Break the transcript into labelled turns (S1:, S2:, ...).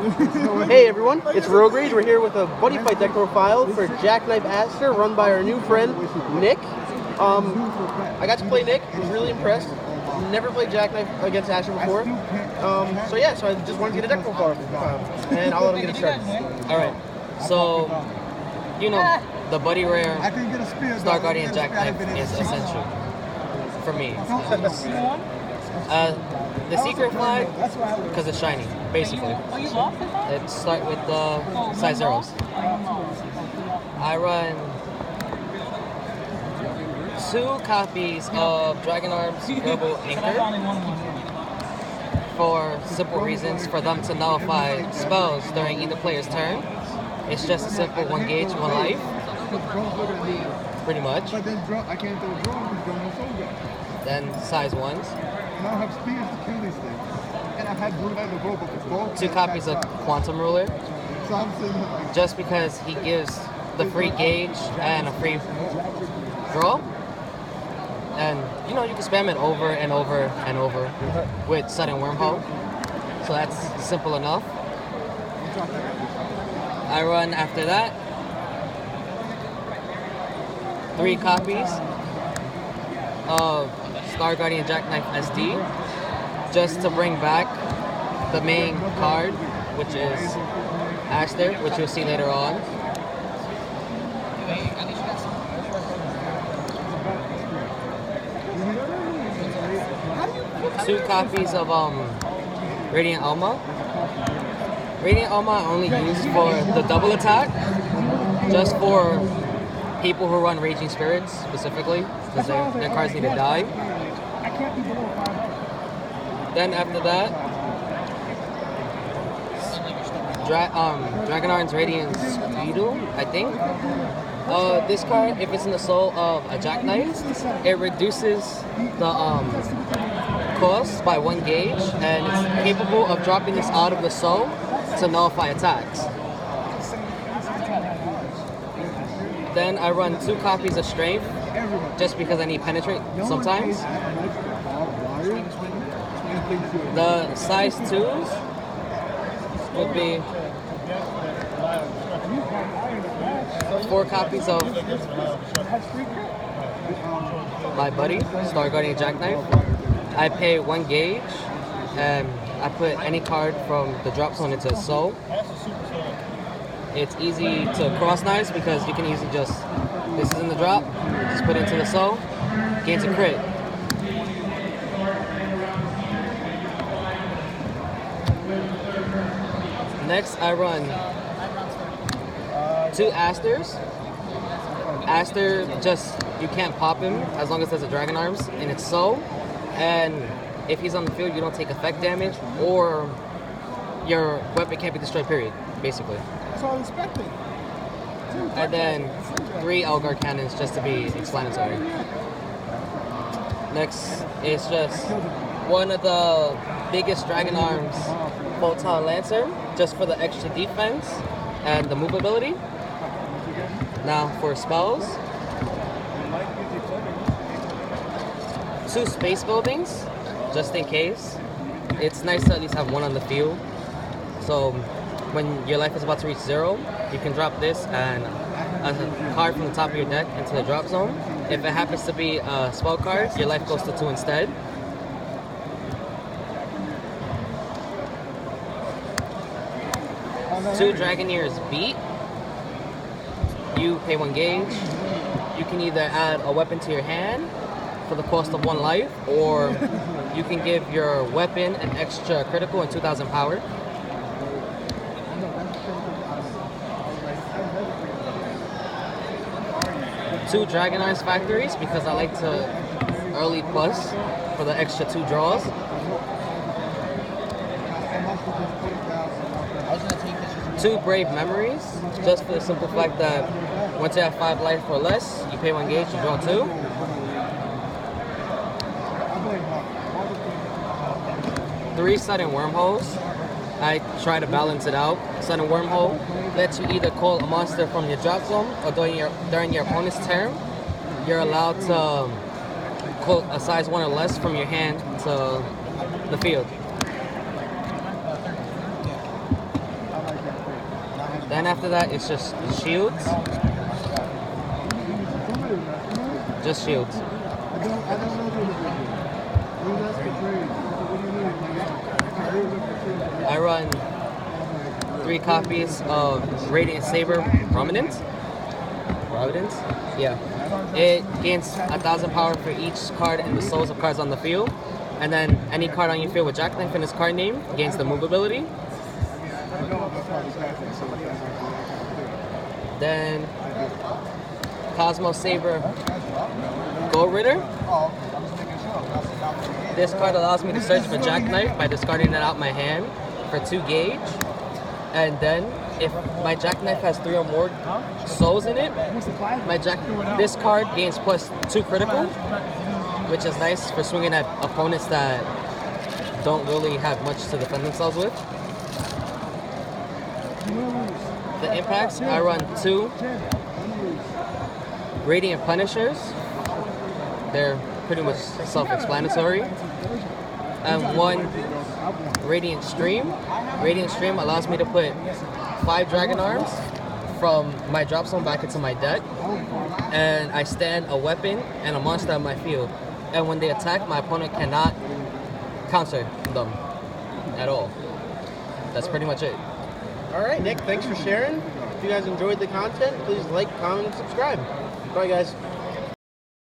S1: Hey everyone, it's Rogue Rage. We're here with a buddy fight deck profile for Jackknife Aster, run by our new friend Nick. I got to play Nick. I was really impressed. Never played Jackknife against Aster before. So I just wanted to get a deck profile, and I'll let him get it started.
S2: All right. So, the Buddy Rare Star Guardian Jackknife is essential for me. The secret flag, because it's shiny, basically. Let's start with the size zeros. I run 2 copies of Dragon Arms Global Anchor for simple reasons, for them to nullify spells during either player's turn. It's just a simple 1 gauge, 1 life, pretty much. Then size 1s.
S3: And I have spears to kill these things. And I've had Brunei the Global both.
S2: 2 copies of Quantum Ruler. Just because he gives the free gauge and a free draw. And you can spam it over and over and over with Sudden Wormhole. So that's simple enough. I run after that 3 copies of Star Guardian Jackknife SD, just to bring back the main card, which is Aster, which you'll see later on. Two copies of Radiant Alma. Radiant Alma I only use for the double attack, just for people who run Raging Spirits specifically, because their cards need to die. Then after that, Dragon Arms Radiant Speedo, I think. This card, if it's in the soul of a Jackknife, it reduces the cost by 1 gauge, and it's capable of dropping this out of the soul to nullify attacks. Then I run 2 copies of Strength, just because I need Penetrate sometimes. The size 2s would be 4 copies of my buddy, Star Guardian Jackknife. I pay 1 gauge, and I put any card from the drop zone into a soul. It's easy to cross knives because you can easily this is in the drop, just put it into the soul, gains a crit. Next, I run 2 Asters. Aster, you can't pop him as long as there's a Dragon Arms in its soul. And if he's on the field, you don't take effect damage, or your weapon can't be destroyed, period, basically.
S3: That's what I was expecting.
S2: And then 3 Elgar Cannons, just to be explanatory. Next is just one of the biggest Dragon Arms Photon Lancer, just for the extra defense and the movability. Now for spells, 2 Space Buildings, just in case. It's nice to at least have 1 on the field. So when your life is about to reach 0, you can drop this and a card from the top of your deck into the drop zone. If it happens to be a spell card, your life goes to 2 instead. Two Dragoneers Beat. You pay 1 gauge. You can either add a weapon to your hand for the cost of 1 life, or you can give your weapon an extra critical and 2,000 power. Two Dragon Eyes Factories, because I like to early plus for the extra 2 draws. 2 Brave Memories, just for the simple fact that once you have 5 life or less, you pay 1 gauge, you draw 2. 3 Sudden Wormholes. I try to balance it out. Sudden Wormhole lets you either call a monster from your drop zone, or during your opponent's turn, you're allowed to call a size 1 or less from your hand to the field. Then after that, it's just shields. Just shields. I run 3 copies of Radiant Saber Prominent. Yeah. It gains 1,000 power for each card in the souls of cards on the field. And then any card on your field with Jackknife in its card name gains the move ability. Then Cosmo Saber Gold Ritter. This card allows me to search for Jackknife by discarding it out my hand for 2 gauge. And then if my Jackknife has 3 or more souls in it, this card gains plus 2 critical, which is nice for swinging at opponents that don't really have much to defend themselves with. The impacts, I run 2 Radiant Punishers. They're pretty much self-explanatory. And 1 Radiant Stream. Radiant Stream allows me to put 5 Dragon Arms from my drop zone back into my deck. And I stand a weapon and a monster on my field. And when they attack, my opponent cannot counter them at all. That's pretty much it.
S1: All right, Nick, thanks for sharing. If you guys enjoyed the content, please like, comment, and subscribe. Bye, guys.